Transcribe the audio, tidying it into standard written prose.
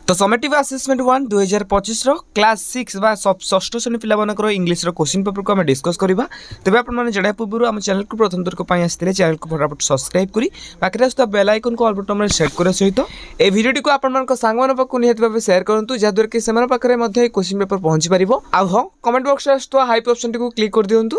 तो summative assessment 1 2025 क्लास 6 बा षष्ठ श्रेणी पिलाମାନଙ୍କର इंग्लिश रो क्वेश्चन पेपर को हम डिस्कस करबा। तबे आपण माने जणा पूर्व हम चैनल को प्रथम थर को पई आस्थिले चैनल को फटाफट सब्सक्राइब करी बाकी रास्ता बेल आइकन को ऑल बटन में सेट करे सहित ए वीडियो को आपण मानक संग मान पक निहत भाबे शेयर करंतु जादुर के सेमान पाखरे मध्ये क्वेश्चन पेपर पहुंची परिबो। आ हो कमेंट बॉक्स रे तो हाइप ऑप्शन को क्लिक कर दियंतु।